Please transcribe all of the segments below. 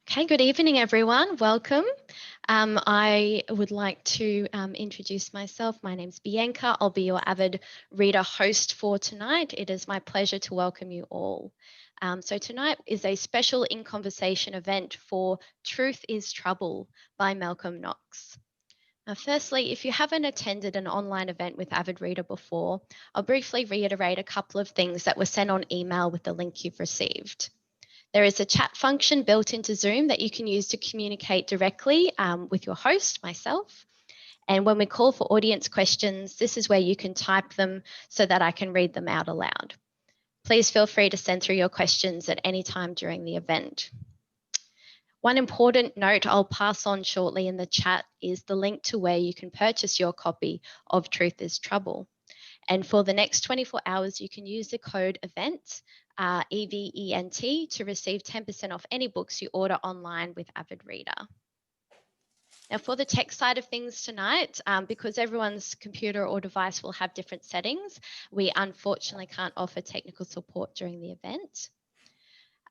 Okay, good evening, everyone. Welcome. I would like to introduce myself. My name's Bianca. I'll be your avid reader host for tonight. It is my pleasure to welcome you all. So tonight is a special In Conversation event for Truth is Trouble by Malcolm Knox. Now, firstly, if you haven't attended an online event with Avid Reader before, I'll briefly reiterate a couple of things that were sent on email with the link you've received. There is a chat function built into Zoom that you can use to communicate directly with your host, myself. And when we call for audience questions, this is where you can type them so that I can read them out aloud. Please feel free to send through your questions at any time during the event. One important note I'll pass on shortly in the chat is the link to where you can purchase your copy of Truth is Trouble. And for the next 24 hours, you can use the code EVENT, EVENT, to receive 10% off any books you order online with Avid Reader. Now, for the tech side of things tonight, because everyone's computer or device will have different settings, we unfortunately can't offer technical support during the event.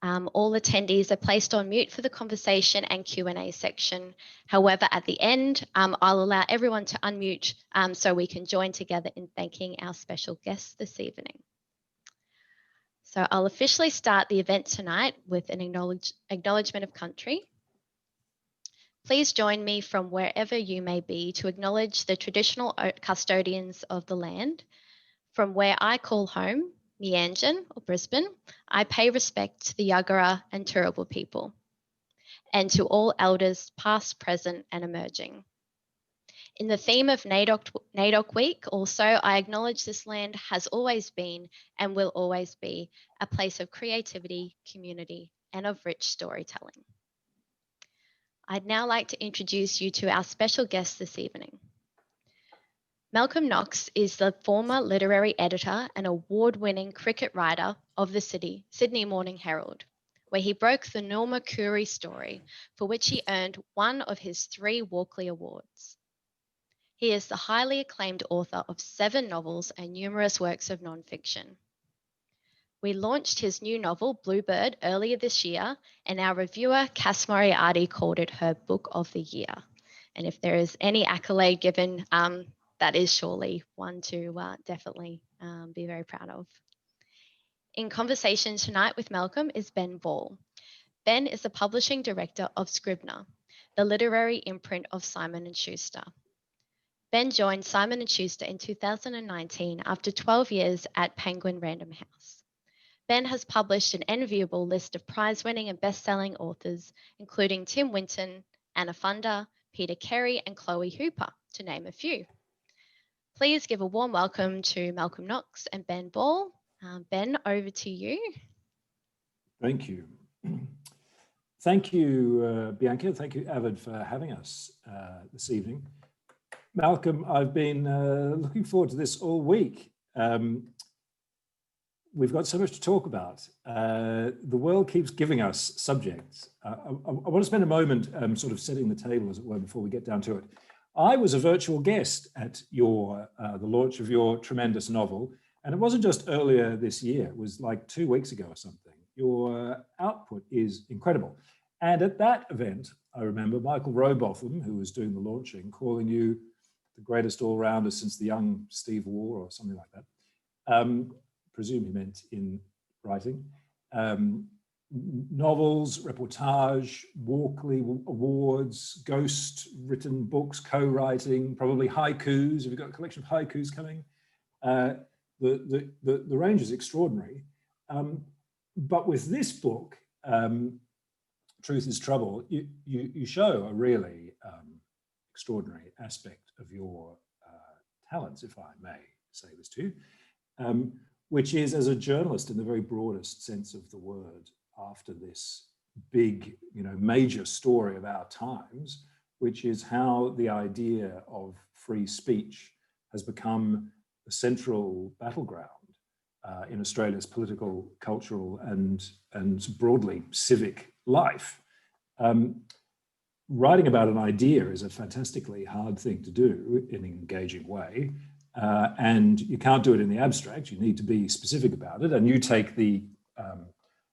All attendees are placed on mute for the conversation and Q&A section. However, at the end, I'll allow everyone to unmute so we can join together in thanking our special guests this evening. So I'll officially start the event tonight with an acknowledgement of country. Please join me from wherever you may be to acknowledge the traditional custodians of the land. From where I call home, Meanjin or Brisbane, I pay respect to the Yagara and Turrbal people and to all elders past, present and emerging. In the theme of NAIDOC Week also, I acknowledge this land has always been and will always be a place of creativity, community and of rich storytelling. I'd now like to introduce you to our special guest this evening. Malcolm Knox is the former literary editor and award-winning cricket writer of the Sydney Morning Herald, where he broke the Norma Khouri story, for which he earned one of his 3 Walkley Awards. He is the highly acclaimed author of 7 novels and numerous works of non-fiction. We launched his new novel, Bluebird, earlier this year, and our reviewer, Cass Moriarty, called it her book of the year. And if there is any accolade given, that is surely one to definitely be very proud of. In conversation tonight with Malcolm is Ben Ball. Ben is the publishing director of Scribner, the literary imprint of Simon & Schuster. Ben joined Simon & Schuster in 2019 after 12 years at Penguin Random House. Ben has published an enviable list of prize-winning and best-selling authors, including Tim Winton, Anna Funder, Peter Carey and Chloe Hooper, to name a few. Please give a warm welcome to Malcolm Knox and Ben Ball. Ben, over to you. Thank you. Thank you, Bianca. Thank you, Avid, for having us this evening. Malcolm, I've been looking forward to this all week. We've got so much to talk about. The world keeps giving us subjects. I want to spend a moment sort of setting the table, as it were, before we get down to it. I was a virtual guest at the launch of your tremendous novel, and it wasn't just earlier this year, it was like 2 weeks ago or something. Your output is incredible. And at that event, I remember Michael Rowbotham, who was doing the launching, calling you the greatest all-rounder since the young Steve Waugh or something like that. Presume he meant in writing. Novels, reportage, Walkley Awards, ghost written books, co-writing, probably haikus. Have you got a collection of haikus coming? The range is extraordinary. But with this book, Truth is Trouble, you show a really extraordinary aspect of your talents, if I may say this to you, which is as a journalist in the very broadest sense of the word, after this big, major story of our times, which is how the idea of free speech has become a central battleground in Australia's political, cultural, and broadly civic life. Writing about an idea is a fantastically hard thing to do in an engaging way. And you can't do it in the abstract. You need to be specific about it. And you take the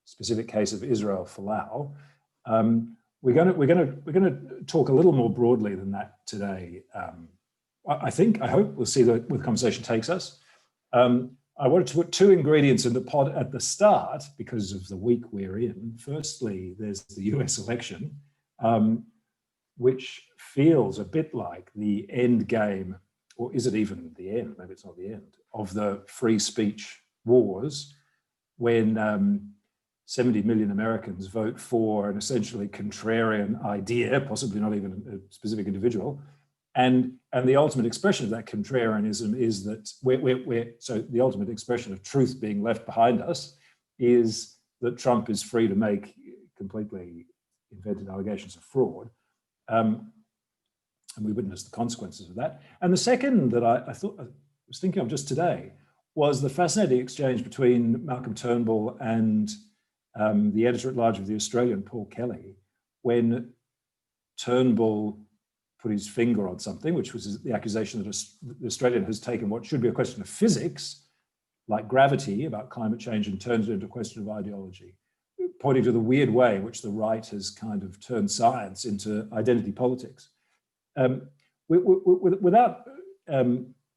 specific case of Israel Folau, we're going to talk a little more broadly than that today. I hope we'll see where the conversation takes us. I wanted to put two ingredients in the pod at the start because of the week we're in. Firstly, there's the US election, which feels a bit like the end game, or is it even the end? Maybe it's not the end, of the free speech wars, when 70 million Americans vote for an essentially contrarian idea, possibly not even a specific individual. And the ultimate expression of that contrarianism is that so the ultimate expression of truth being left behind us is that Trump is free to make completely invented allegations of fraud. And we witnessed the consequences of that. And the second that I was thinking of just today was the fascinating exchange between Malcolm Turnbull and the editor-at-large of The Australian, Paul Kelly, when Turnbull put his finger on something, which was the accusation that the Australian has taken what should be a question of physics, like gravity, about climate change, and turned it into a question of ideology, pointing to the weird way in which the right has kind of turned science into identity politics. Without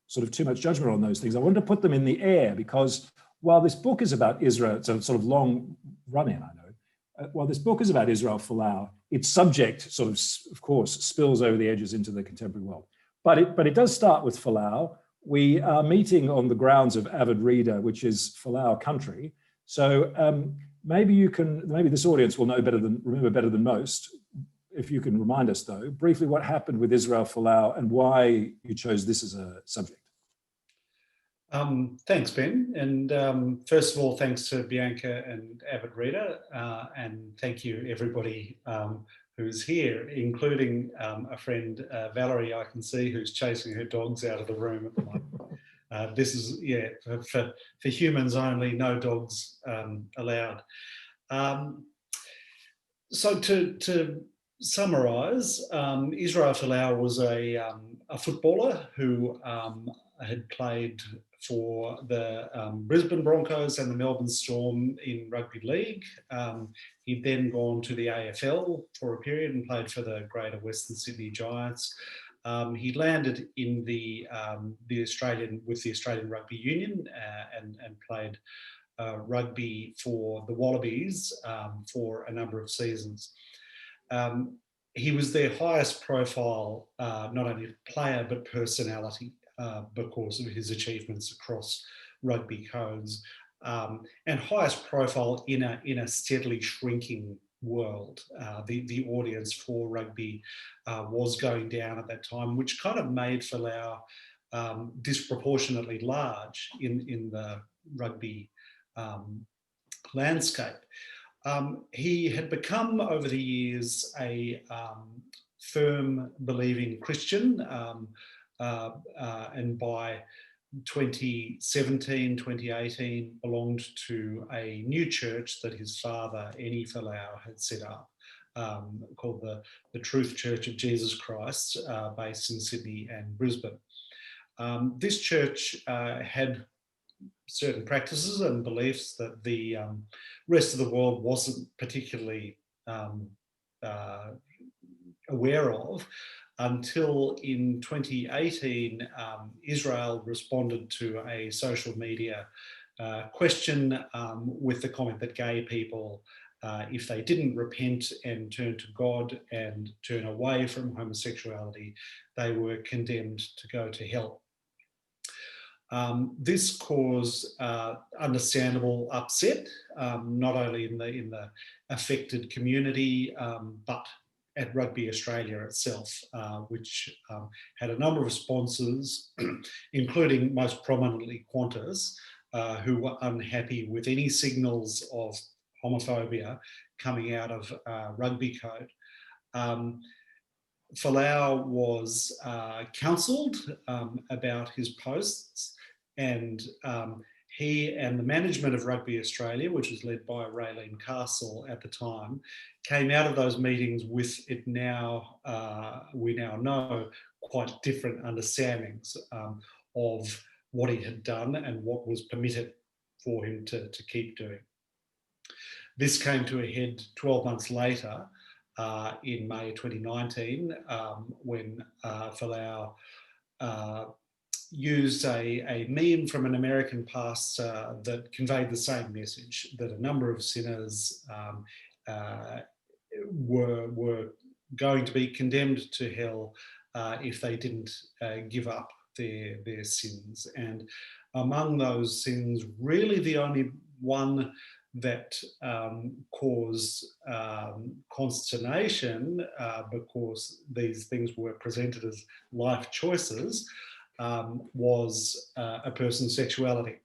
sort of too much judgment on those things, I wanted to put them in the air because while this book is about Israel, it's a sort of long run-in, I know. While this book is about Israel Folau, its subject sort of course, spills over the edges into the contemporary world. But it does start with Folau. We are meeting on the grounds of Avid Reader, which is Folau country. So maybe this audience will remember better than most. If you can remind us, though, briefly what happened with Israel Folau and why you chose this as a subject. Thanks, Ben. And first of all, thanks to Bianca and Avid Reader. And thank you, everybody who's here, including a friend, Valerie, I can see, who's chasing her dogs out of the room at the moment. This is, for humans only, no dogs allowed. So to summarise, Israel Folau was a footballer who had played for the Brisbane Broncos and the Melbourne Storm in rugby league. He'd then gone to the AFL for a period and played for the Greater Western Sydney Giants. He landed in the Australian Rugby Union and played rugby for the Wallabies for a number of seasons. He was their highest profile, not only player, but personality, because of his achievements across rugby codes, and highest profile in a steadily shrinking world. The audience for rugby was going down at that time, which kind of made Folau disproportionately large in the rugby landscape. He had become, over the years, a firm believing Christian, and by 2017, 2018, belonged to a new church that his father, Eni Folau, had set up, called the Truth Church of Jesus Christ, based in Sydney and Brisbane. This church had certain practices and beliefs that the rest of the world wasn't particularly aware of, until in 2018, Israel responded to a social media question with the comment that gay people, if they didn't repent and turn to God and turn away from homosexuality, they were condemned to go to hell. This caused understandable upset, not only in the affected community, but at Rugby Australia itself, which had a number of sponsors, including most prominently Qantas, who were unhappy with any signals of homophobia coming out of rugby code. Folau was counselled about his posts, and he and the management of Rugby Australia, which was led by Raylene Castle at the time, came out of those meetings with we now know, quite different understandings of what he had done and what was permitted for him to keep doing. This came to a head 12 months later in May 2019 when Folau used a meme from an American pastor that conveyed the same message, that a number of sinners were going to be condemned to hell if they didn't give up their sins. And among those sins, really the only one that caused consternation, because these things were presented as life choices, was a person's sexuality.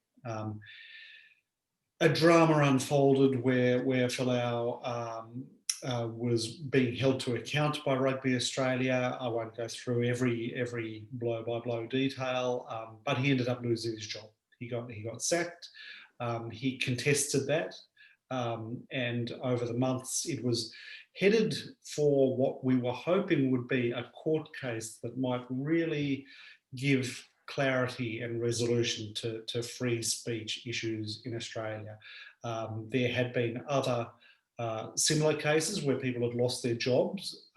A drama unfolded where Folau was being held to account by Rugby Australia. I won't go through every blow-by-blow detail, but he ended up losing his job. He got sacked. He contested that, and over the months it was headed for what we were hoping would be a court case that might really give clarity and resolution to free speech issues in Australia. There had been other similar cases where people had lost their jobs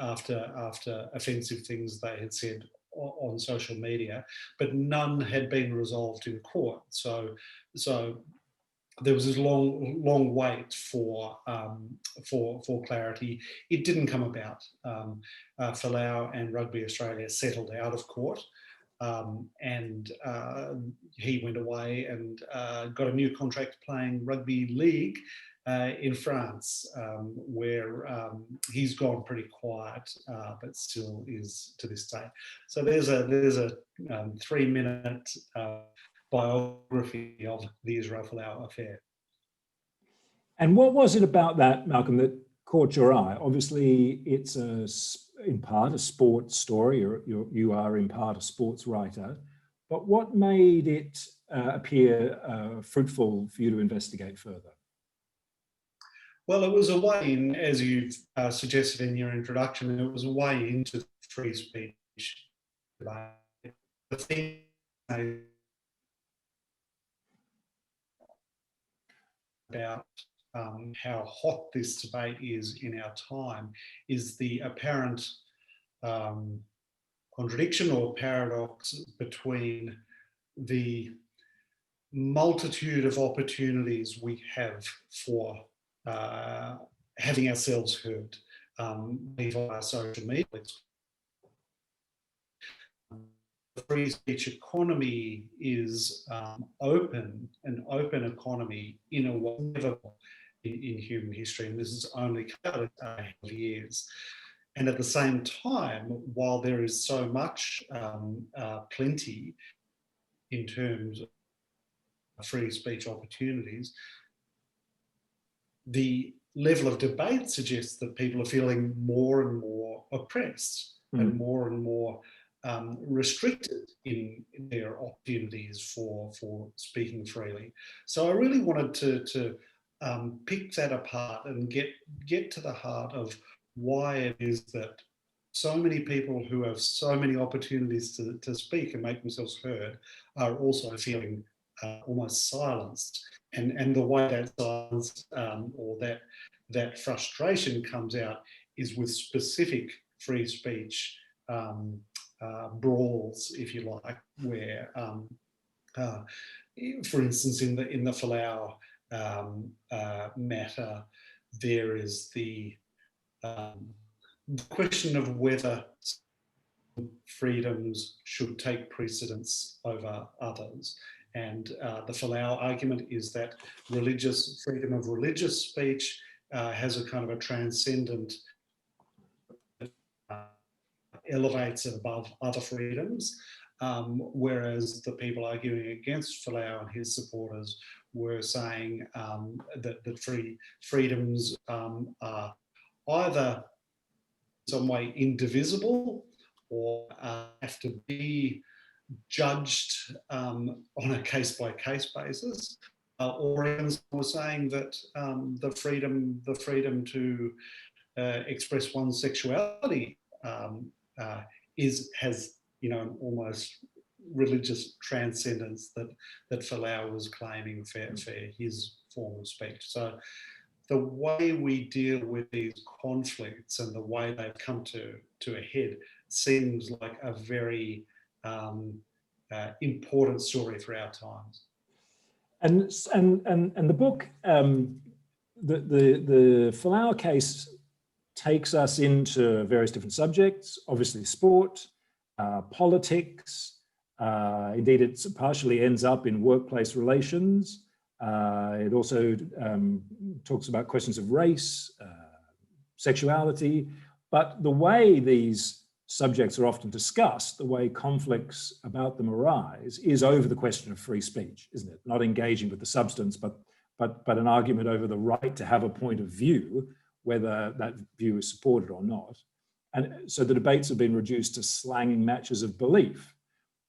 after offensive things they had said on social media, but none had been resolved in court. So there was this long wait for clarity. It didn't come about. Folau and Rugby Australia settled out of court, and he went away and got a new contract playing rugby league in France, where he's gone pretty quiet, but still is to this day. So there's a 3-minute biography of the Israel Folau affair. And what was it about that, Malcolm, that caught your eye? Obviously, it's in part a sports story. You are in part a sports writer. But what made it appear fruitful for you to investigate further? Well, it was a way in, as you've suggested in your introduction, it was a way into free speech. The thing about how hot this debate is in our time is the apparent contradiction or paradox between the multitude of opportunities we have for having ourselves heard via social media. The free speech economy is an open economy in a way never in human history, and this is only covered years. And at the same time, while there is so much plenty in terms of free speech opportunities, the level of debate suggests that people are feeling more and more oppressed and more restricted in their opportunities for speaking freely. So I really wanted to pick that apart and get to the heart of why it is that so many people who have so many opportunities to speak and make themselves heard are also feeling almost silenced. And the way that silence or that frustration comes out is with specific free speech brawls, if you like, where, for instance, in the Folau matter, there is the question of whether freedoms should take precedence over others. And the Folau argument is that freedom of religious speech has a kind of a transcendent, elevates it above other freedoms, whereas the people arguing against Folau and his supporters were saying that freedoms are either in some way indivisible or have to be judged on a case-by-case basis, or even we're saying that the freedom to express one's sexuality has an almost religious transcendence that Folau was claiming for his form of speech. So the way we deal with these conflicts and the way they've come to a head seems like a very important story for our times. And the book, the Folau case takes us into various different subjects, obviously sport, politics, indeed it partially ends up in workplace relations. It also talks about questions of race, sexuality, but the way these subjects are often discussed, the way conflicts about them arise, is over the question of free speech, isn't it? Not engaging with the substance, but an argument over the right to have a point of view, whether that view is supported or not. And so the debates have been reduced to slanging matches of belief.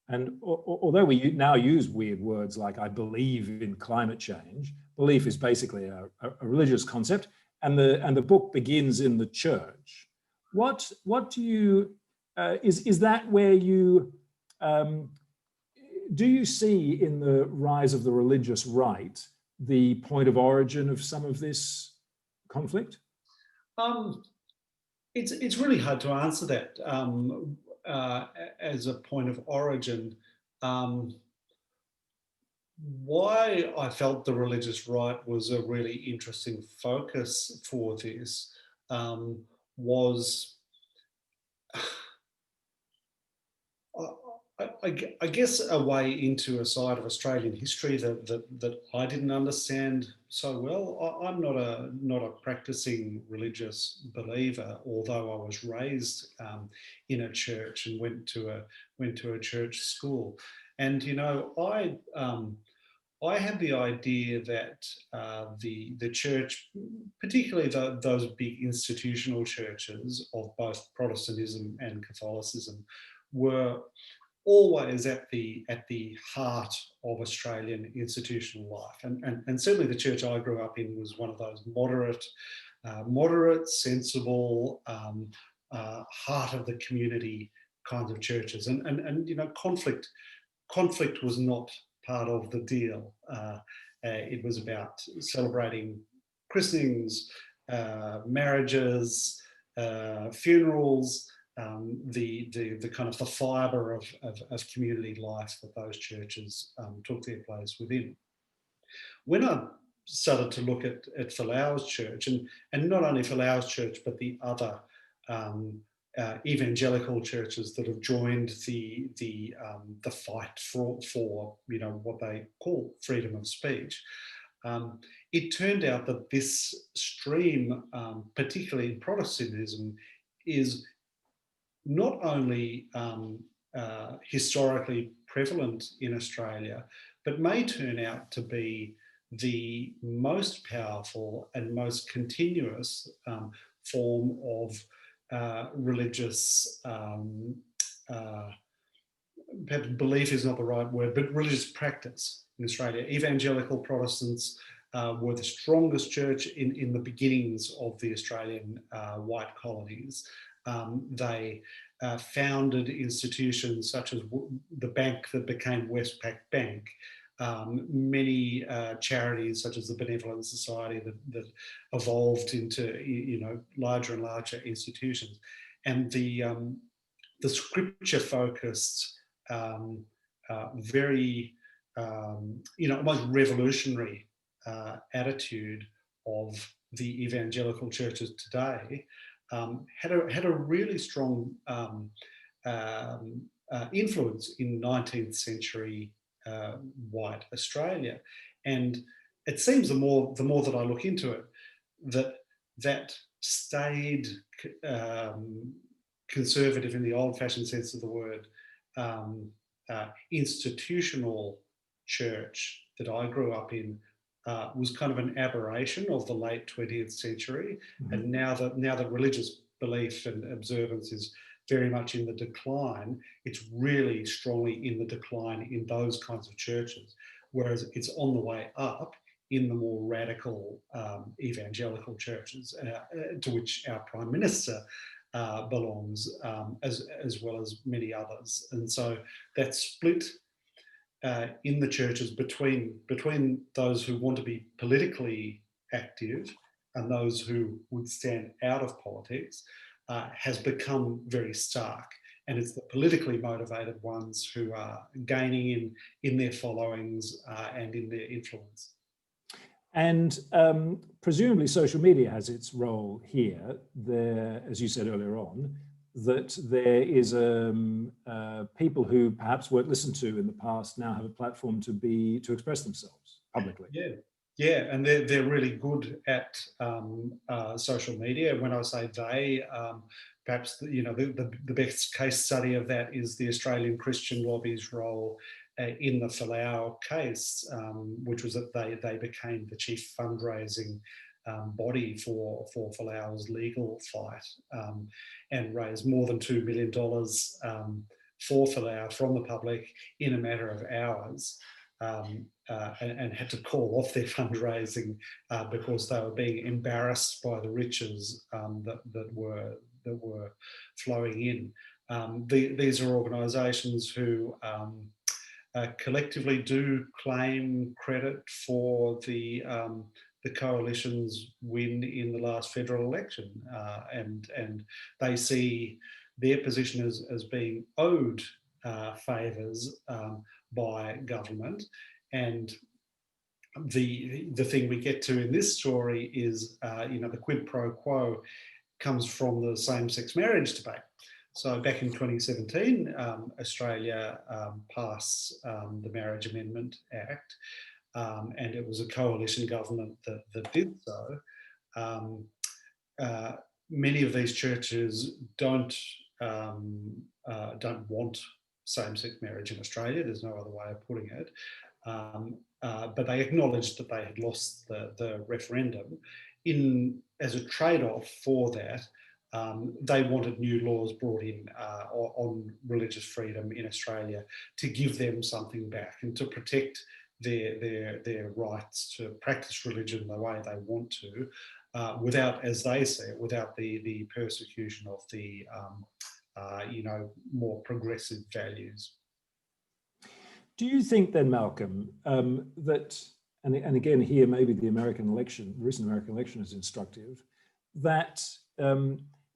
And although we now use weird words like I believe in climate change, belief is basically a religious concept, and the book begins in the church. What do you, is that where you, do you see in the rise of the religious right the point of origin of some of this conflict? It's really hard to answer that as a point of origin. Why I felt the religious right was a really interesting focus for this was, I guess, a way into a side of Australian history that I didn't understand so well. I'm not a practicing religious believer, although I was raised in a church and went to a church school. And you know, I had the idea that the church, particularly those big institutional churches of both Protestantism and Catholicism, were always at the heart of Australian institutional life, and certainly the church I grew up in was one of those moderate, sensible, heart of the community kinds of churches, and you know, conflict was not part of the deal. It was about celebrating christenings, marriages, funerals. The kind of the fibre of community life that those churches took their place within. When I started to look at Folau's church, and not only Folau's church, but the other evangelical churches that have joined the fight for you know, what they call freedom of speech, it turned out that this stream, particularly in Protestantism, is not only historically prevalent in Australia, but may turn out to be the most powerful and most continuous form of religious, perhaps belief is not the right word, but religious practice in Australia. Evangelical Protestants were the strongest church in the beginnings of the Australian white colonies. They founded institutions such as the bank that became Westpac Bank, many charities such as the Benevolent Society that evolved into, you know, larger and larger institutions, and the scripture-focused, very you know, almost revolutionary attitude of the evangelical churches today had a really strong influence in 19th century white Australia. And it seems the more that I look into it, that stayed conservative in the old-fashioned sense of the word, institutional church that I grew up in was kind of an aberration of the late 20th century. Mm-hmm. And now that religious belief and observance is very much in the decline, it's really strongly in the decline in those kinds of churches, whereas it's on the way up in the more radical evangelical churches, to which our Prime Minister belongs, as well as many others. And so that split in the churches between those who want to be politically active and those who would stand out of politics has become very stark. And it's the politically motivated ones who are gaining in their followings and in their influence. And presumably social media has its role here. There, as you said earlier on, that there is people who perhaps weren't listened to in the past now have a platform to express themselves publicly. Yeah, and they're really good at social media. When I say they, perhaps the best case study of that is the Australian Christian Lobby's role in the Folau case, which was that they became the chief fundraising body for Folau's legal fight, and raised more than $2 million for Folau from the public in a matter of hours. And had to call off their fundraising because they were being embarrassed by the riches that were flowing in. These are organisations who collectively do claim credit for the coalition's win in the last federal election, and they see their position as being owed favours by government. And the thing we get to in this story is, the quid pro quo comes from the same-sex marriage debate. So back in 2017, Australia passed the Marriage Amendment Act, and it was a coalition government that did so. Many of these churches don't want same-sex marriage in Australia. There's no other way of putting it. But they acknowledged that they had lost the referendum. As a trade-off for that, they wanted new laws brought in on religious freedom in Australia to give them something back and to protect their rights to practice religion the way they want to, without, as they say it, without the persecution of the more progressive values. Do you think then, Malcolm, that, and again here maybe the recent American election is instructive, that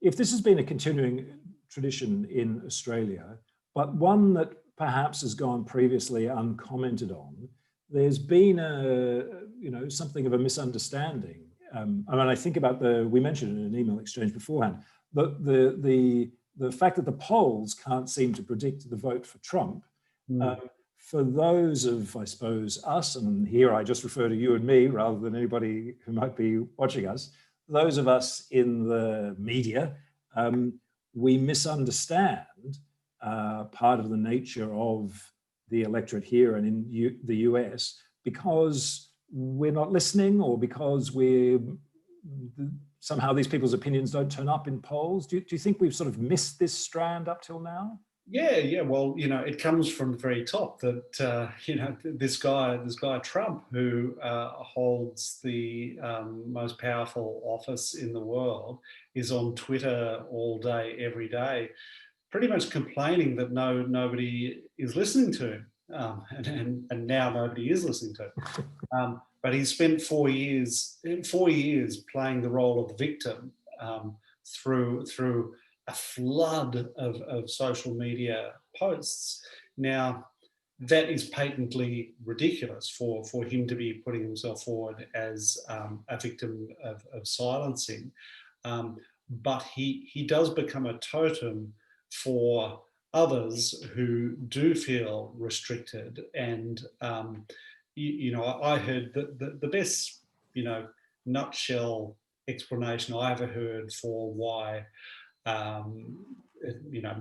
if this has been a continuing tradition in Australia, but one that perhaps has gone previously uncommented on, there's been something of a misunderstanding. I think about we mentioned in an email exchange beforehand, the fact that the polls can't seem to predict the vote for Trump. For those of, I suppose, us, and here I just refer to you and me rather than anybody who might be watching us, those of us in the media, we misunderstand part of the nature of the electorate here and in the US because we're not listening, or because somehow these people's opinions don't turn up in polls. Do you think we've sort of missed this strand up till now? Yeah. Well, it comes from the very top that this guy Trump, who holds the most powerful office in the world, is on Twitter all day, every day, pretty much complaining that nobody is listening to him, and now nobody is listening to him. But he spent 4 years playing the role of the victim through a flood of social media posts. Now, that is patently ridiculous for him to be putting himself forward as a victim of silencing. But he does become a totem for others who do feel restricted. And, I heard the best, nutshell explanation I ever heard for why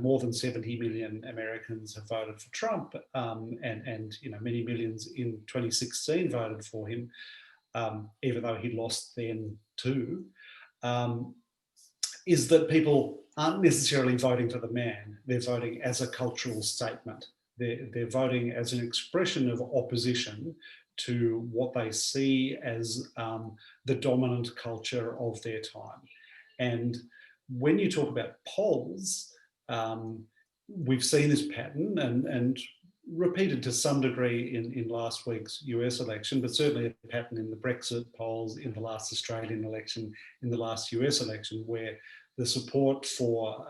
more than 70 million Americans have voted for Trump, and many millions in 2016 voted for him, even though he lost then too, is that people aren't necessarily voting for the man. They're voting as a cultural statement. They're voting as an expression of opposition to what they see as the dominant culture of their time. And when you talk about polls, we've seen this pattern, and repeated to some degree in last week's US election, but certainly a pattern in the Brexit polls, in the last Australian election, in the last US election, where the support for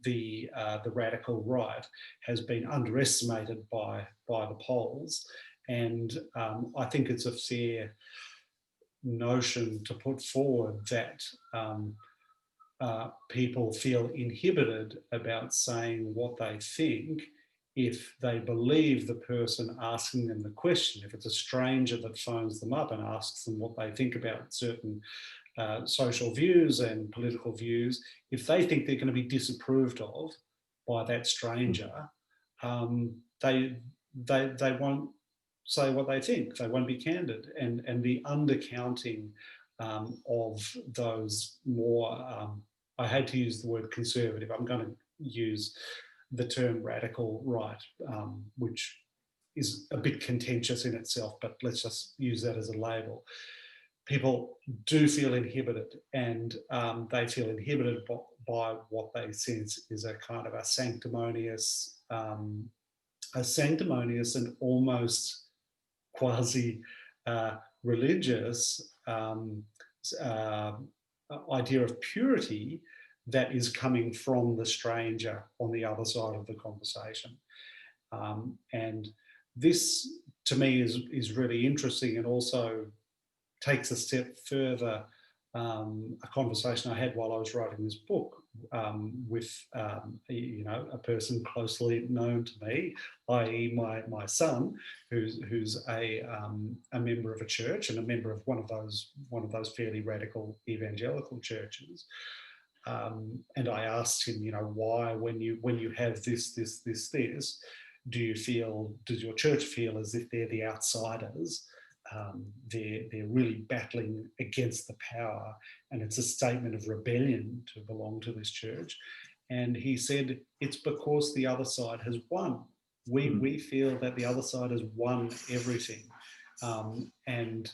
the radical right has been underestimated by the polls. And I think it's a fair notion to put forward that people feel inhibited about saying what they think if they believe the person asking them the question. If it's a stranger that phones them up and asks them what they think about certain social views and political views, if they think they're going to be disapproved of by that stranger, they won't say what they think. They won't be candid, and the undercounting of those more, I hate to use the word conservative, I'm going to use the term radical right, which is a bit contentious in itself, but let's just use that as a label. People do feel inhibited, and they feel inhibited by what they sense is a kind of a sanctimonious and almost quasi religious idea of purity that is coming from the stranger on the other side of the conversation. And this, to me, is really interesting, and also takes a step further, a conversation I had while I was writing this book with a person closely known to me, i.e. my son, who's a member of a church and a member of one of those fairly radical evangelical churches. And I asked him, why, when you have this, does your church feel as if they're the outsiders? They're really battling against the power, and it's a statement of rebellion to belong to this church. And he said, it's because the other side has won. We feel that the other side has won everything. And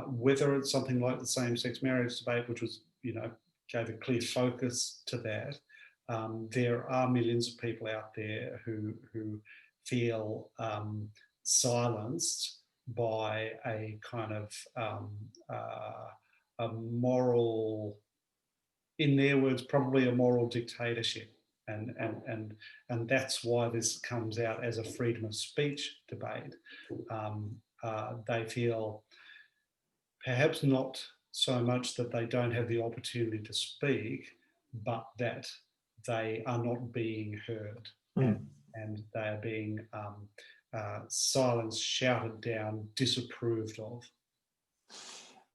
whether it's something like the same-sex marriage debate, which was, gave a clear focus to that, there are millions of people out there who feel silenced by a kind of a moral, in their words, probably a moral dictatorship. And that's why this comes out as a freedom of speech debate. They feel perhaps not so much that they don't have the opportunity to speak, but that they are not being heard, and they are being silenced, shouted down, disapproved of.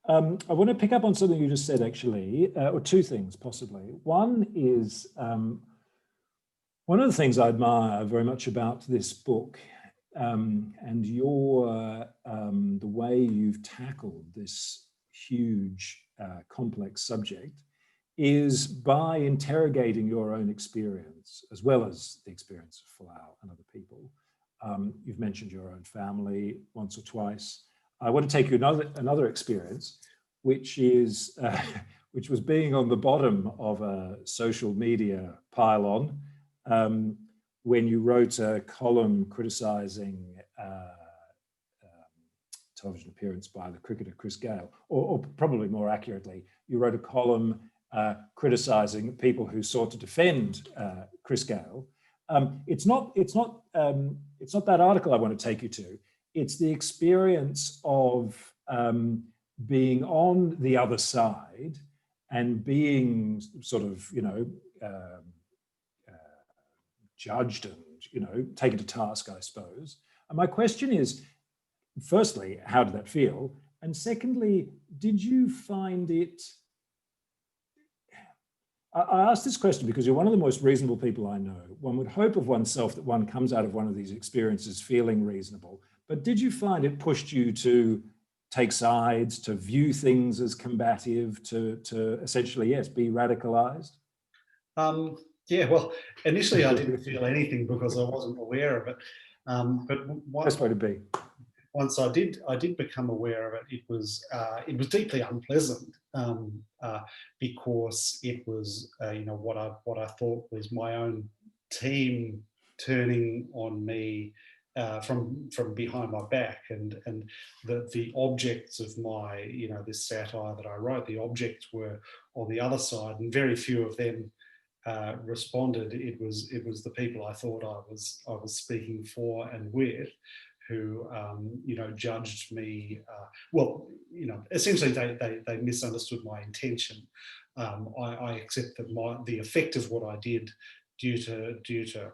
I want to pick up on something you just said, actually, or two things possibly. One is, one of the things I admire very much about this book and your, the way you've tackled this huge, complex subject, is by interrogating your own experience, as well as the experience of Folau and other people. You've mentioned your own family once or twice. I want to take you another experience, which is which was being on the bottom of a social media pylon when you wrote a column criticising television appearance by the cricketer Chris Gale, or probably more accurately, you wrote a column criticising people who sought to defend Chris Gale. It's not that article I want to take you to. It's the experience of being on the other side and being sort of, judged and, taken to task, I suppose. And my question is, firstly, how did that feel? And secondly, did you find it... I ask this question because you're one of the most reasonable people I know. One would hope of oneself that one comes out of one of these experiences feeling reasonable. But did you find it pushed you to take sides, to view things as combative, to essentially, yes, be radicalized? Yeah, well, initially I didn't feel anything because I wasn't aware of it. But best way to be. Once I did become aware of it, it was deeply unpleasant because it was what I thought was my own team turning on me from behind my back, and the objects of my, this satire that I wrote, the objects were on the other side, and very few of them responded. It was the people I thought I was speaking for and with, who judged me. Essentially they misunderstood my intention. I accept that the effect of what I did, due to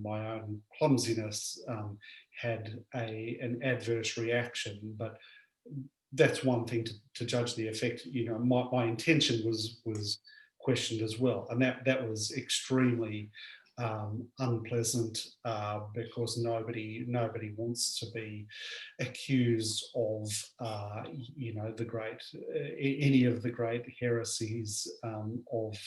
my own clumsiness, had an adverse reaction. But that's one thing to judge the effect. My intention was questioned as well, and that was extremely unpleasant, because nobody wants to be accused of the great any of the great heresies of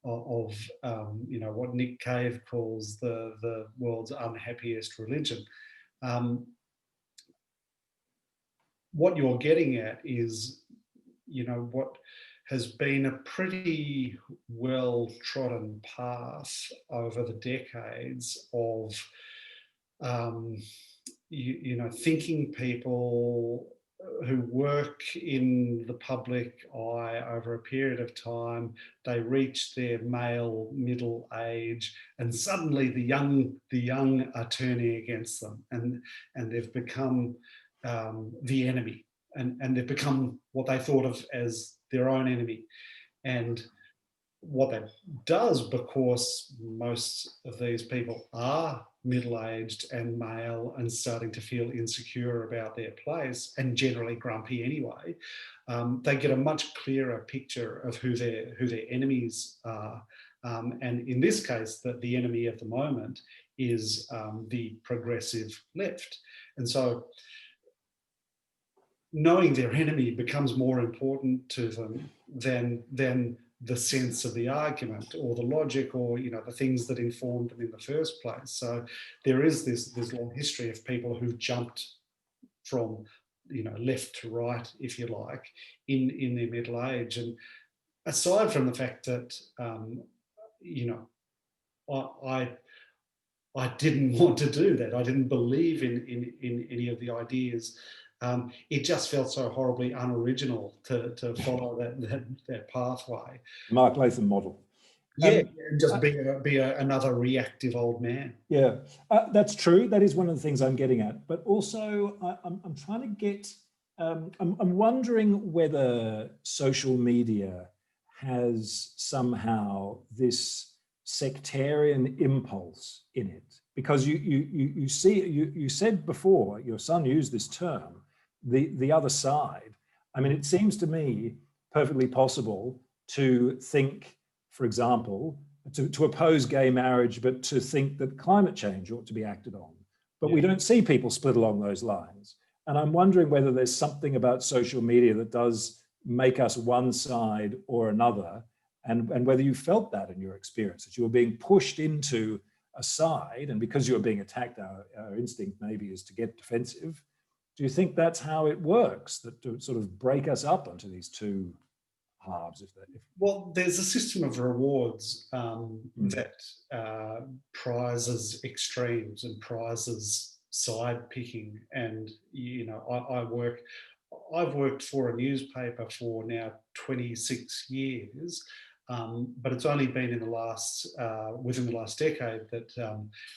what Nick Cave calls the world's unhappiest religion. What you're getting at is, what has been a pretty well-trodden path over the decades of, thinking people who work in the public eye over a period of time. They reach their male middle age, and suddenly the young are turning against them, and they've become the enemy, and they've become what they thought of as their own enemy. And what that does, because most of these people are middle-aged and male and starting to feel insecure about their place, and generally grumpy anyway, they get a much clearer picture of who their enemies are. And in this case, the enemy at the moment is the progressive left. And so knowing their enemy becomes more important to them than the sense of the argument or the logic, or the things that informed them in the first place. So there is this long history of people who've jumped from left to right, if you like, in their middle age. And aside from the fact that I didn't want to do that, I didn't believe in any of the ideas. It just felt so horribly unoriginal to follow that pathway. Mark Latham model. Yeah, and just be another reactive old man. Yeah, that's true. That is one of the things I'm getting at. But also, I'm trying to get. I'm wondering whether social media has somehow this sectarian impulse in it, because you said before, your son used this term, the other side. I mean, it seems to me perfectly possible to think, for example, to oppose gay marriage, but to think that climate change ought to be acted on. But we don't see people split along those lines. And I'm wondering whether there's something about social media that does make us one side or another, and whether you felt that in your experience, that you were being pushed into a side, and because you were being attacked, our instinct maybe is to get defensive. Do you think that's how it works, that to sort of break us up onto these two halves? Well, there's a system of rewards that prizes extremes and prizes side picking. And I've worked for a newspaper for now 26 years, but it's only been within the last decade that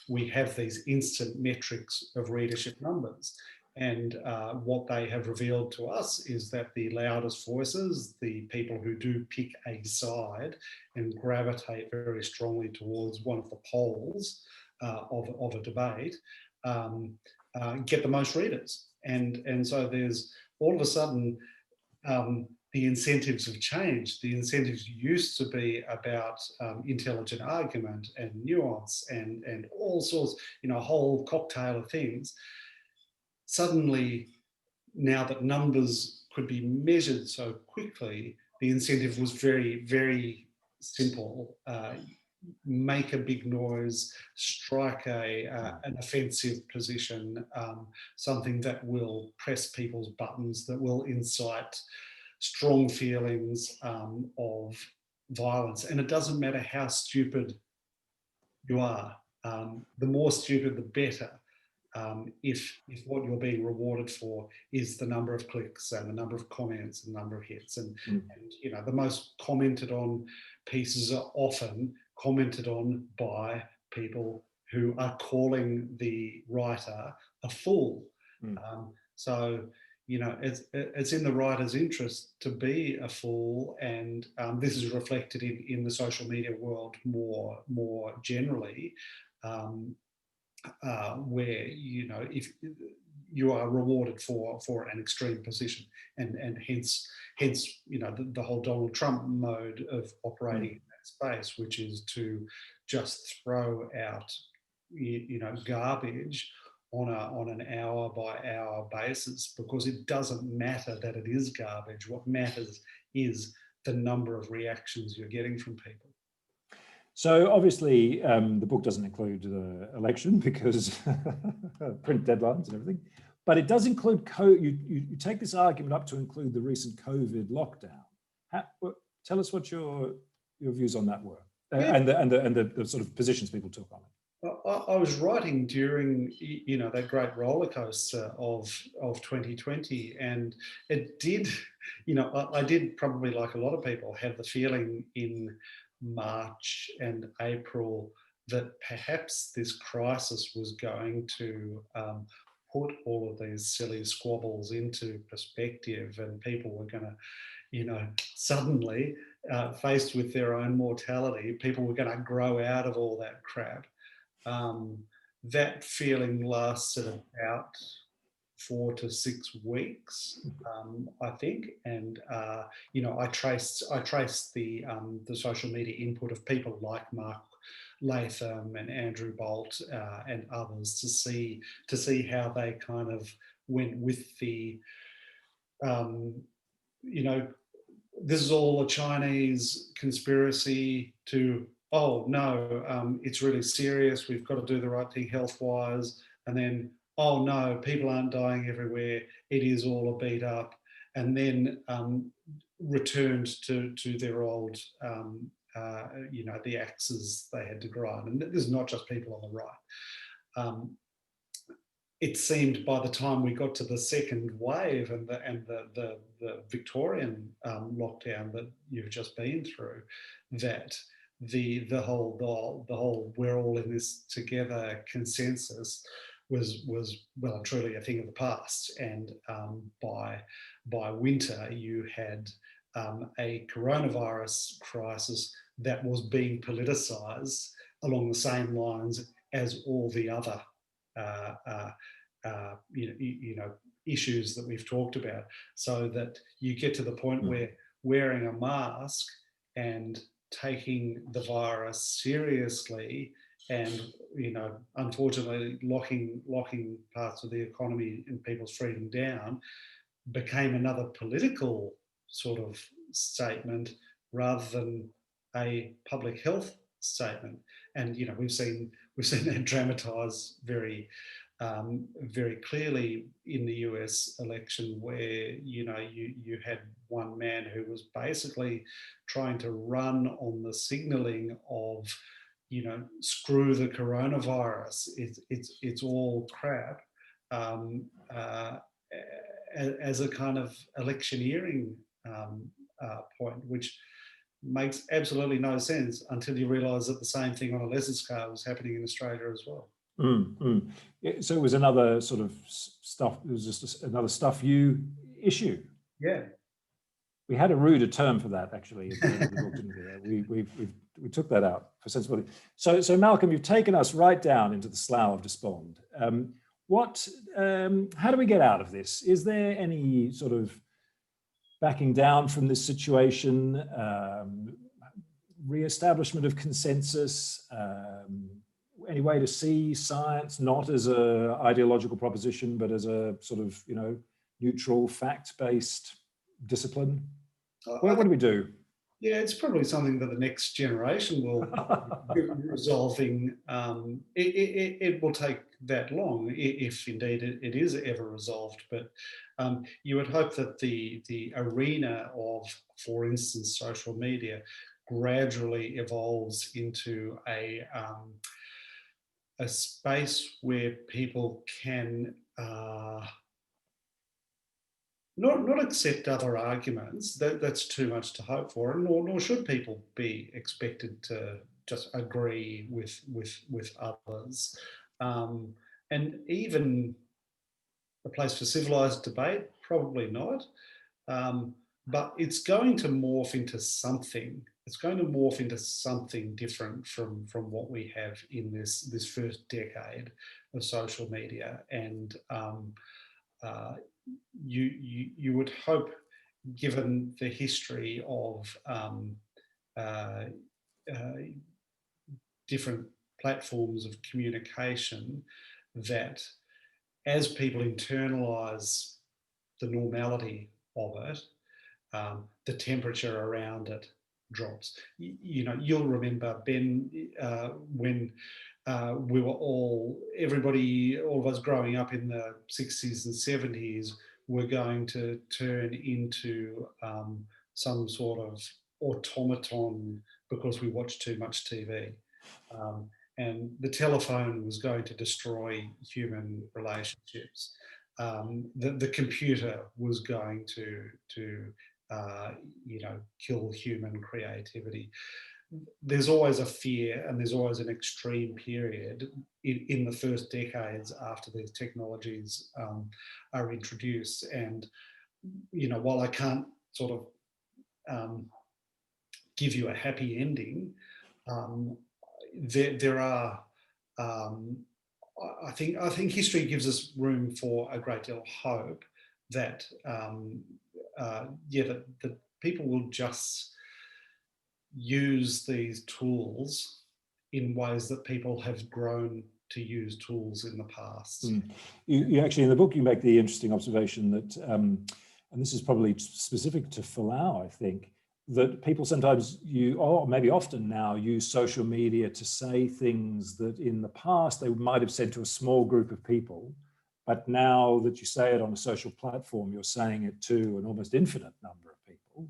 we have these instant metrics of readership numbers. And what they have revealed to us is that the loudest voices, the people who do pick a side and gravitate very strongly towards one of the poles of a debate, get the most readers. And so there's all of a sudden, the incentives have changed. The incentives used to be about intelligent argument and nuance and all sorts, a whole cocktail of things. Suddenly, now that numbers could be measured so quickly, the incentive was very, very simple. Make a big noise, strike an offensive position, something that will press people's buttons, that will incite strong feelings of violence. And it doesn't matter how stupid you are. The more stupid, the better. if what you're being rewarded for is the number of clicks and the number of comments and the number of hits. And you know, the most commented on pieces are often commented on by people who are calling the writer a fool. So, you know, it's in the writer's interest to be a fool, and this is reflected in the social media world more generally, where, you know, if you are rewarded for an extreme position, and hence, you know, the whole Donald Trump mode of operating in that space, which is to just throw out, you know, garbage on an hour by hour basis, because it doesn't matter that it is garbage. What matters is the number of reactions you're getting from people. So obviously the book doesn't include the election because print deadlines and everything, but it does include, you take this argument up to include the recent COVID lockdown. Tell us what your views on that were, and the sort of positions people took on it. I was writing during, you know, that great roller coaster of 2020, and it did, you know, I did, probably like a lot of people, have the feeling in March and April that perhaps this crisis was going to put all of these silly squabbles into perspective, and people were going to, you know, suddenly, faced with their own mortality, people were going to grow out of all that crap. That feeling lasted about 4 to 6 weeks, I think, and you know, I traced the social media input of people like Mark Latham and Andrew Bolt and others to see how they kind of went with the, you know, this is all a Chinese conspiracy, to, oh no, it's really serious, we've got to do the right thing health-wise, and then, oh no, people aren't dying everywhere, it is all a beat up, and then returned to their old, you know, the axes they had to grind. And this is not just people on the right. It seemed by the time we got to the second wave and the Victorian lockdown that you've just been through, that the whole we're all in this together consensus was well and truly a thing of the past. And by winter you had a coronavirus crisis that was being politicised along the same lines as all the other you know, issues that we've talked about, so that you get to the point where wearing a mask and taking the virus seriously, and, you know, unfortunately locking parts of the economy and people's freedom down, became another political sort of statement rather than a public health statement. And, you know, we've seen that dramatised very clearly in the US election, where, you know, you had one man who was basically trying to run on the signalling of, you know, screw the coronavirus, it's all crap, as a kind of electioneering point, which makes absolutely no sense until you realise that the same thing on a lesser scale was happening in Australia as well. So it was another sort of stuff, it was just another stuff you issue. Yeah. We had a ruder term for that, actually, at the end of the book, didn't we? We took that out for sensibility. So Malcolm, you've taken us right down into the slough of despond. How do we get out of this? Is there any sort of backing down from this situation, re-establishment of consensus, any way to see science not as an ideological proposition, but as a sort of, you know, neutral, fact-based discipline? What do we do? Yeah, it's probably something that the next generation will be resolving. It will take that long, if indeed it is ever resolved. But you would hope that the arena of, for instance, social media, gradually evolves into a, a space where people can not accept other arguments. That's too much to hope for, and nor should people be expected to just agree with others. And even a place for civilized debate, probably not. But it's going to morph into something. It's going to morph into something different from what we have in this first decade of social media. And you would hope, given the history of different platforms of communication, that as people internalise the normality of it, the temperature around it drops. You'll remember, Ben, when we were all of us growing up in the 60s and 70s were going to turn into some sort of automaton because we watched too much TV. And the telephone was going to destroy human relationships. The computer was going to kill human creativity. There's always a fear, and there's always an extreme period in the first decades after these technologies are introduced. And while I can't sort of give you a happy ending, there are. I think history gives us room for a great deal of hope that that people will just use these tools in ways that people have grown to use tools in the past. You actually, in the book, you make the interesting observation that, and this is probably specific to Folau, I think, that people sometimes or maybe often now, use social media to say things that in the past they might have said to a small group of people, but now that you say it on a social platform, you're saying it to an almost infinite number of people.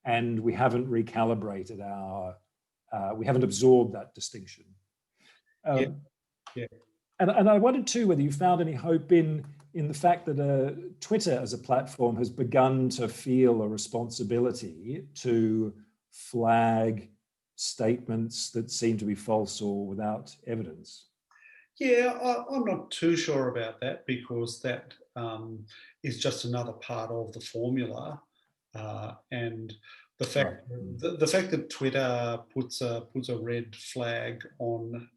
And we haven't recalibrated we haven't absorbed that distinction. Yeah. And I wondered too whether you found any hope in the fact that Twitter as a platform has begun to feel a responsibility to flag statements that seem to be false or without evidence. Yeah, I'm not too sure about that, because that is just another part of the formula, and the fact that Twitter puts a red flag on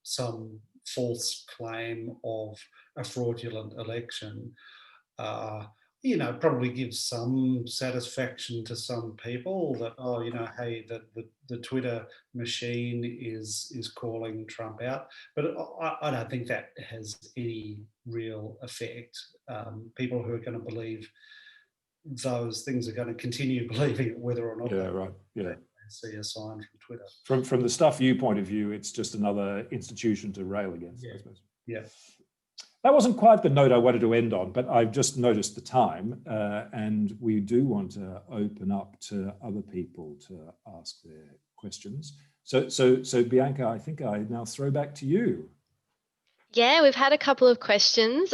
some false claim of a fraudulent election, probably gives some satisfaction to some people that, hey, the Twitter machine is calling Trump out. But I don't think that has any real effect. People who are going to believe those things are going to continue believing it, whether or not they see a sign from Twitter. From the stuff you point of view, it's just another institution to rail against, I suppose. Yeah. That wasn't quite the note I wanted to end on, but I've just noticed the time, and we do want to open up to other people to ask their questions. So Bianca, I think I now throw back to you. Yeah, we've had a couple of questions.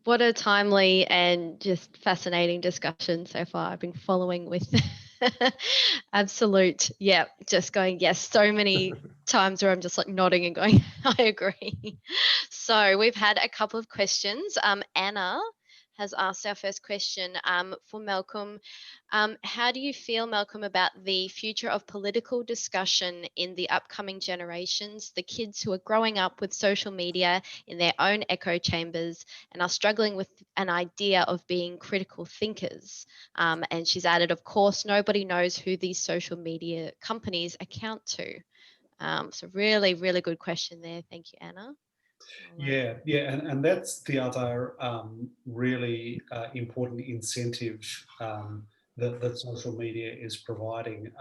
What a timely and just fascinating discussion so far. I've been following with absolute, just going, yes, so many times where I'm just like nodding and going, I agree. So we've had a couple of questions. Anna has asked our first question for Malcolm. How do you feel, Malcolm, about the future of political discussion in the upcoming generations, the kids who are growing up with social media in their own echo chambers and are struggling with an idea of being critical thinkers? And she's added, of course, nobody knows who these social media companies account to. So really, really good question there. Thank you, Anna. Yeah, and that's the other really important incentive that social media is providing.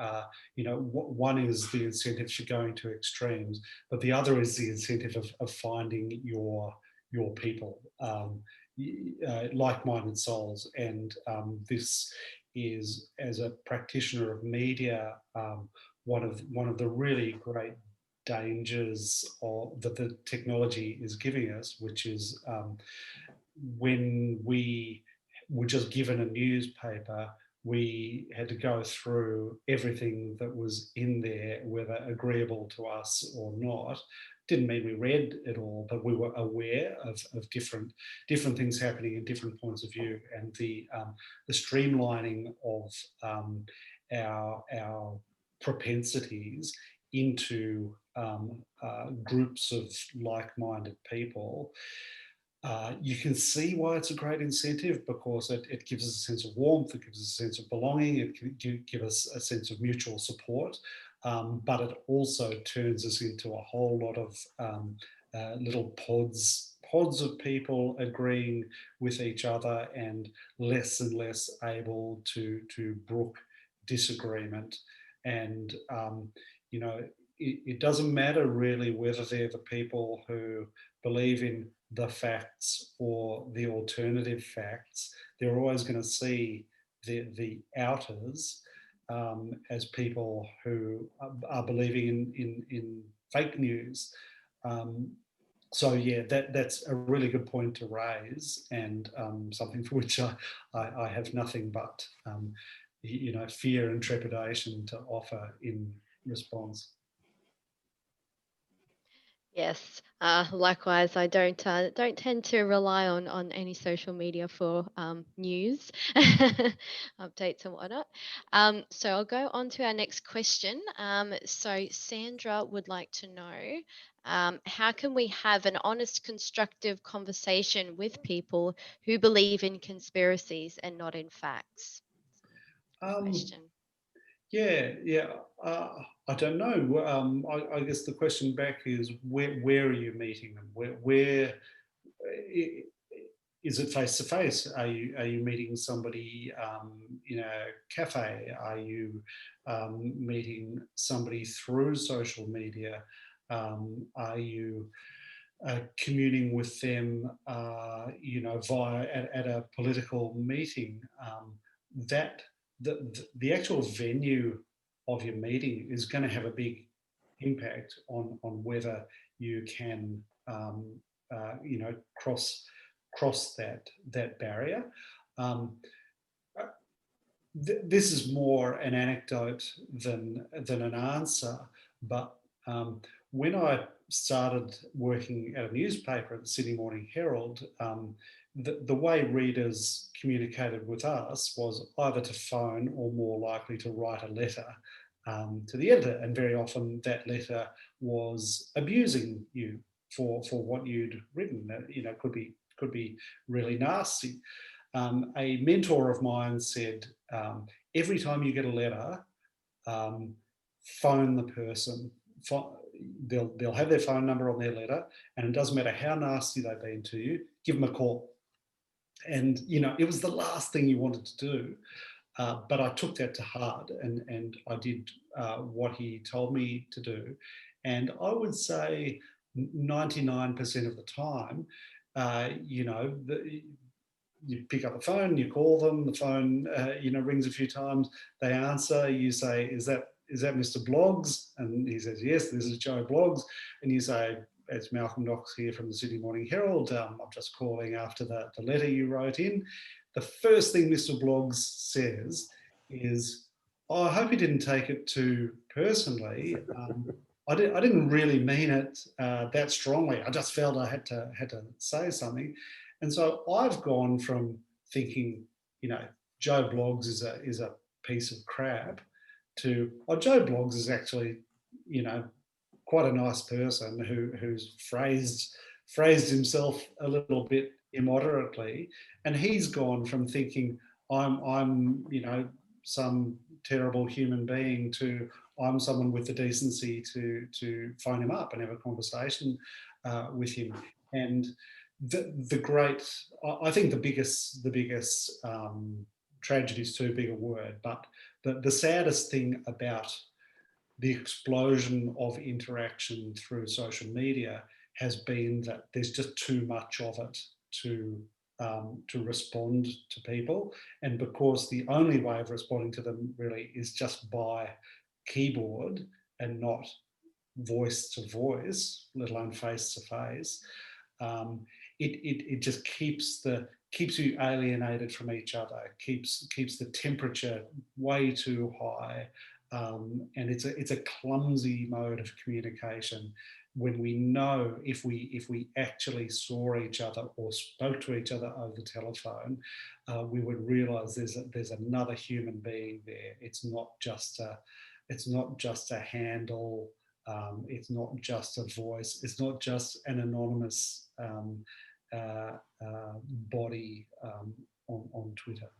One is the incentive for going to extremes, but the other is the incentive of finding your people, like-minded souls. And this is, as a practitioner of media, one of the really great dangers that the technology is giving us, which is when we were just given a newspaper, we had to go through everything that was in there, whether agreeable to us or not. Didn't mean we read it all, but we were aware of different things happening in different points of view, and the streamlining of our propensities into groups of like-minded people. You can see why it's a great incentive, because it gives us a sense of warmth, it gives us a sense of belonging, it can give us a sense of mutual support, but it also turns us into a whole lot of little pods of people agreeing with each other, and less able to brook disagreement. And you know, it doesn't matter really whether they're the people who believe in the facts or the alternative facts. They're always going to see the outers as people who are believing in fake news. So yeah, that's a really good point to raise, and something for which I have nothing but you know, fear and trepidation to offer in response. Yes, likewise. I don't tend to rely on any social media for news, updates and whatnot. So I'll go on to our next question. So Sandra would like to know, how can we have an honest, constructive conversation with people who believe in conspiracies and not in facts? Good question. Yeah. I don't know. I guess the question back is, where are you meeting them? Where is it face to face? Are you meeting somebody in a cafe? Are you meeting somebody through social media? Are you communing with them, you know, via at a political meeting? That the actual venue of your meeting is going to have a big impact on whether you can you know, cross that barrier. This is more an anecdote than an answer, but when I started working at a newspaper at the Sydney Morning Herald, the way readers communicated with us was either to phone or, more likely, to write a letter to the editor, and very often that letter was abusing you for what you'd written. You know, could be really nasty. A mentor of mine said, every time you get a letter, phone the person. They'll have their phone number on their letter, and it doesn't matter how nasty they've been to you, give them a call. And you know, it was the last thing you wanted to do, but I took that to heart, and I did what he told me to do. And I would say 99% of the time, you know, you pick up the phone, you call them, the phone you know, rings a few times, they answer, you say, is that Mr. Bloggs? And he says, yes, this is Joe Bloggs. And you say, it's Malcolm Knox here from the Sydney Morning Herald. I'm just calling after the letter you wrote in. The first thing Mr. Bloggs says is, oh, I hope you didn't take it too personally. I didn't really mean it that strongly. I just felt I had to say something. And so I've gone from thinking, you know, Joe Bloggs is a piece of crap, to, oh, Joe Bloggs is actually, you know, quite a nice person who's phrased himself a little bit immoderately. And he's gone from thinking I'm you know, some terrible human being, to I'm someone with the decency to phone him up and have a conversation with him. And the great, I think the biggest tragedy is too big a word, but the saddest thing about the explosion of interaction through social media has been that there's just too much of it to respond to people. And because the only way of responding to them really is just by keyboard and not voice to voice, let alone face to face, it just keeps you alienated from each other, keeps the temperature way too high, and it's a clumsy mode of communication. When we know, if we actually saw each other or spoke to each other over the telephone, we would realise there's another human being there. It's not just a handle. It's not just a voice. It's not just an anonymous body on Twitter.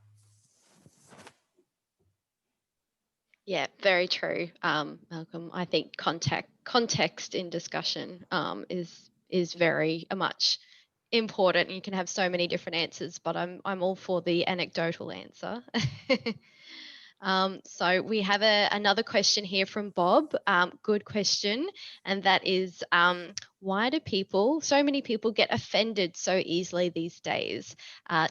Yeah, very true, Malcolm. I think context in discussion is very much important. You can have so many different answers, but I'm all for the anecdotal answer. So we have another question here from Bob. Good question, and that is, why do so many people get offended so easily these days?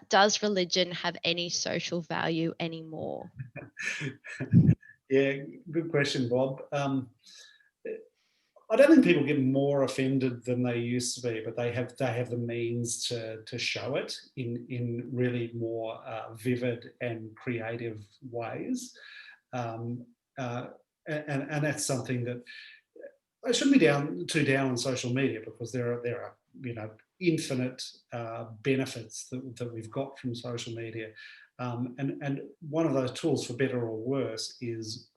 Does religion have any social value anymore? Yeah, good question, Bob. I don't think people get more offended than they used to be, but they have the means to show it in really more vivid and creative ways, and that's something that I shouldn't be too down on social media, because there are infinite benefits that we've got from social media. And one of those tools, for better or worse, is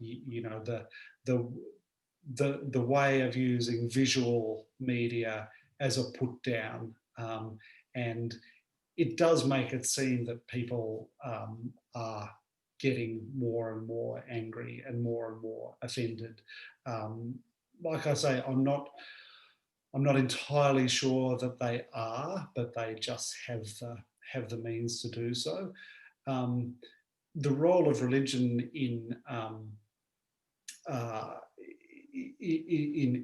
the way of using visual media as a put down, and it does make it seem that people are getting more and more angry and more offended. Like I say, I'm not entirely sure that they are, but they just have the means to do so. The role of religion in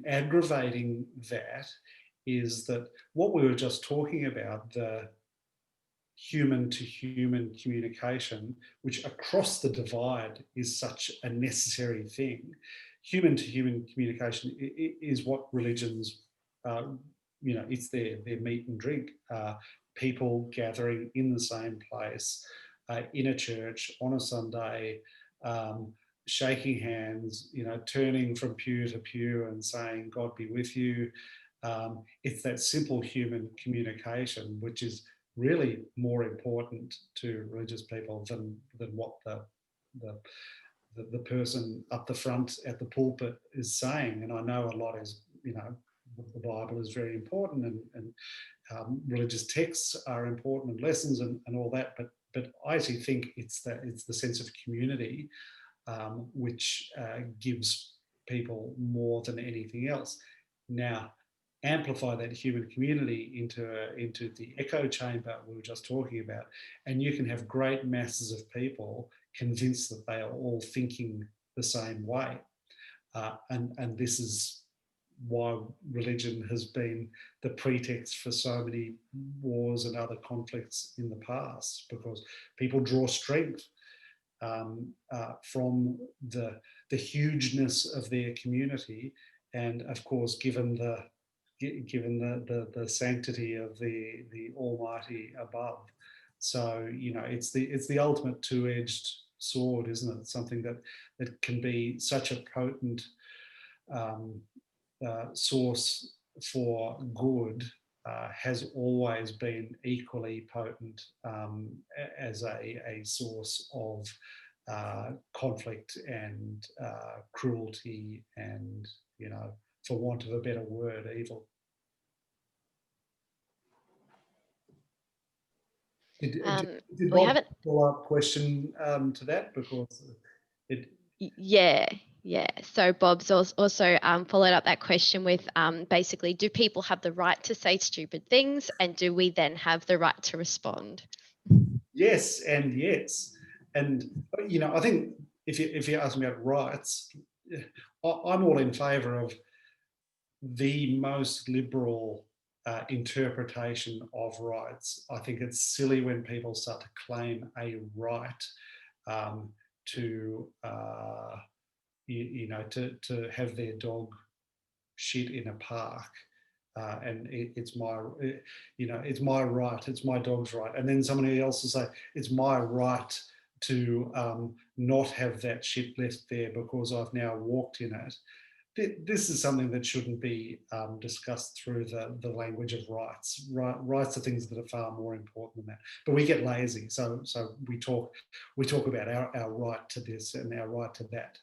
aggravating that is that what we were just talking about, the human to human communication, which across the divide is such a necessary thing. Human to human communication is what religions, it's their meat and drink. People gathering in the same place, in a church on a Sunday, shaking hands, turning from pew to pew and saying, "God be with you." It's that simple human communication, which is really more important to religious people than what the person up the front at the pulpit is saying. And I know a lot is, the Bible is very important, and religious texts are important, and lessons and all that. But I actually think it's the sense of community which gives people more than anything else. Now, amplify that human community into the echo chamber we were just talking about, and you can have great masses of people convinced that they are all thinking the same way. And this is why religion has been the pretext for so many wars and other conflicts in the past, because people draw strength from the hugeness of their community, and of course, given the sanctity of the Almighty above. So it's the ultimate two-edged sword, isn't it? Something that can be such a potent source for good, has always been equally potent as a source of conflict and cruelty and, for want of a better word, evil. Did we Bob have it. follow-up question to that? Because Yeah. So Bob's also followed up that question with basically, do people have the right to say stupid things, and do we then have the right to respond? Yes and yes. And, I think if you ask me about rights, I'm all in favour of the most liberal interpretation of rights. I think it's silly when people start to claim a right to to have their dog shit in a park, and it's my, it's my right, it's my dog's right. And then somebody else will say, it's my right to not have that shit left there because I've now walked in it. This is something that shouldn't be discussed through the language of rights. Rights are things that are far more important than that. But we get lazy, so we talk about our right to this and our right to that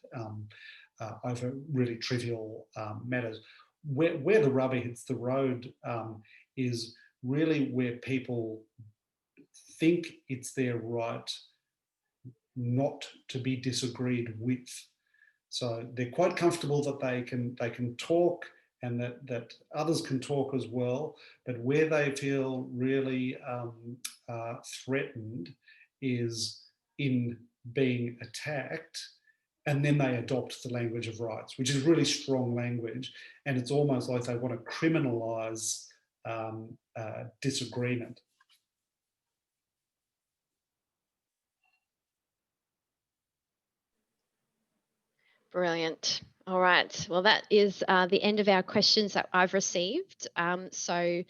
over really trivial matters. Where the rubber hits the road is really where people think it's their right not to be disagreed with. So they're quite comfortable that they can talk and that others can talk as well. But where they feel really threatened is in being attacked, and then they adopt the language of rights, which is really strong language. And it's almost like they want to criminalise disagreement. Brilliant. All right. Well, that is the end of our questions that I've received. So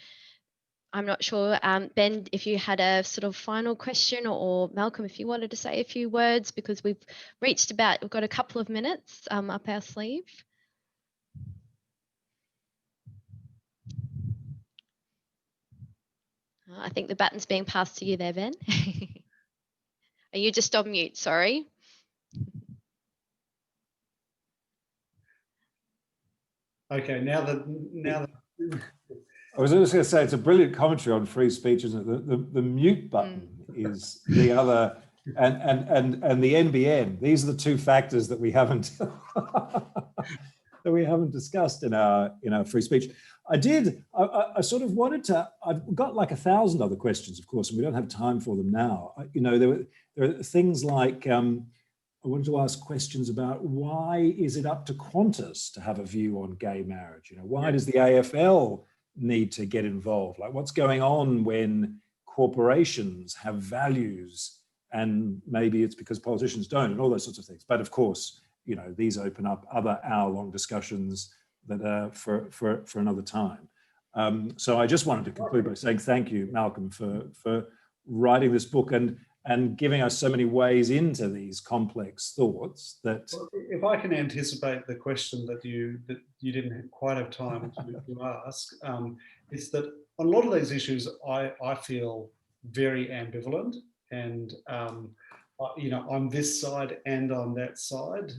I'm not sure, Ben, if you had a sort of final question, or Malcolm, if you wanted to say a few words, because we've got a couple of minutes up our sleeve. I think the baton's being passed to you there, Ben. Are you just on mute? Sorry. Okay, now that I was just going to say, it's a brilliant commentary on free speech, isn't it? The mute button is the other, and the NBN. These are the two factors that we haven't discussed in our free speech. I sort of wanted to. I've got like 1,000 other questions, of course, and we don't have time for them now. There are things like I wanted to ask questions about why is it up to Qantas to have a view on gay marriage? Why does the AFL need to get involved? Like, what's going on when corporations have values, and maybe it's because politicians don't, and all those sorts of things. But of course, these open up other hour-long discussions that are for another time. So I just wanted to conclude by saying thank you, Malcolm, for writing this book and giving us so many ways into these complex thoughts. That, if I can anticipate the question that you didn't quite have time to ask, is that on a lot of these issues, I feel very ambivalent, and I'm this side and on that side,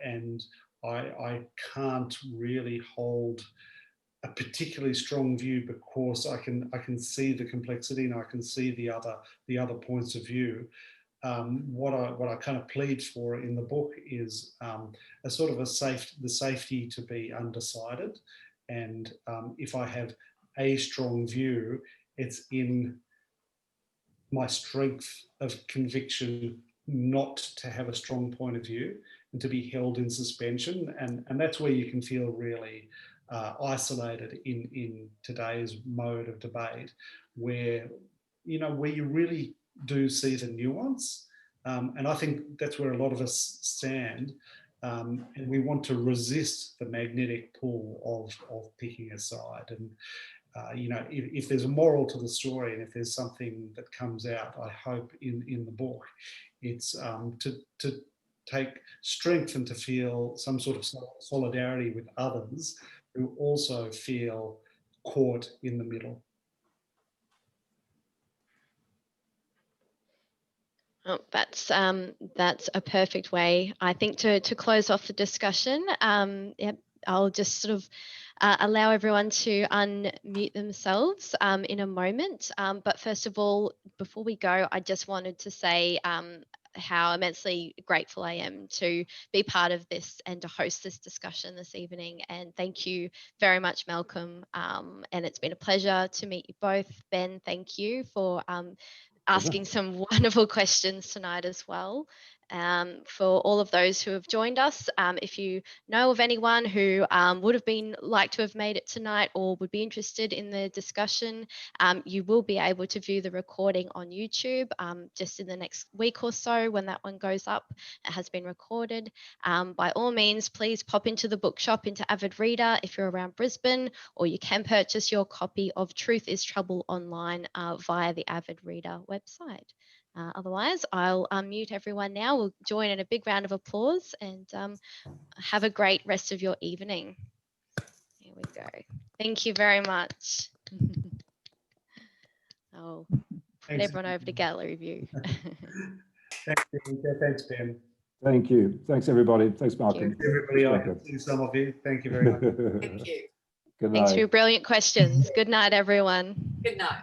and I can't really hold a particularly strong view because I can see the complexity and I can see the other points of view. What I kind of plead for in the book is a sort of the safety to be undecided, and if I have a strong view, it's in my strength of conviction not to have a strong point of view and to be held in suspension, and that's where you can feel really isolated in today's mode of debate, where you really do see the nuance, and I think that's where a lot of us stand, and we want to resist the magnetic pull of picking a side. And if there's a moral to the story, and if there's something that comes out, I hope in the book, it's to take strength and to feel some sort of solidarity with others who also feel caught in the middle. Oh, that's a perfect way, I think, to close off the discussion. Yep, I'll just sort of allow everyone to unmute themselves in a moment. But first of all, before we go, I just wanted to say how immensely grateful I am to be part of this and to host this discussion this evening. And thank you very much, Malcolm. And it's been a pleasure to meet you both. Ben, thank you for asking some wonderful questions tonight as well. For all of those who have joined us, if you know of anyone who would have been like to have made it tonight or would be interested in the discussion, you will be able to view the recording on YouTube just in the next week or so when that one goes up. It has been recorded. By all means, please pop into the bookshop, into Avid Reader if you're around Brisbane, or you can purchase your copy of Truth is Trouble online via the Avid Reader website. Otherwise, I'll unmute everyone now. We'll join in a big round of applause and have a great rest of your evening. Here we go. Thank you very much. I'll put everyone over to gallery view. Thanks, thanks, Ben. Thank you. Thanks, everybody. Thanks, Malcolm. Thanks, everybody. I can see some of you. Thank you very much. Thank you. Good night. Thanks for your brilliant questions. Good night, everyone. Good night.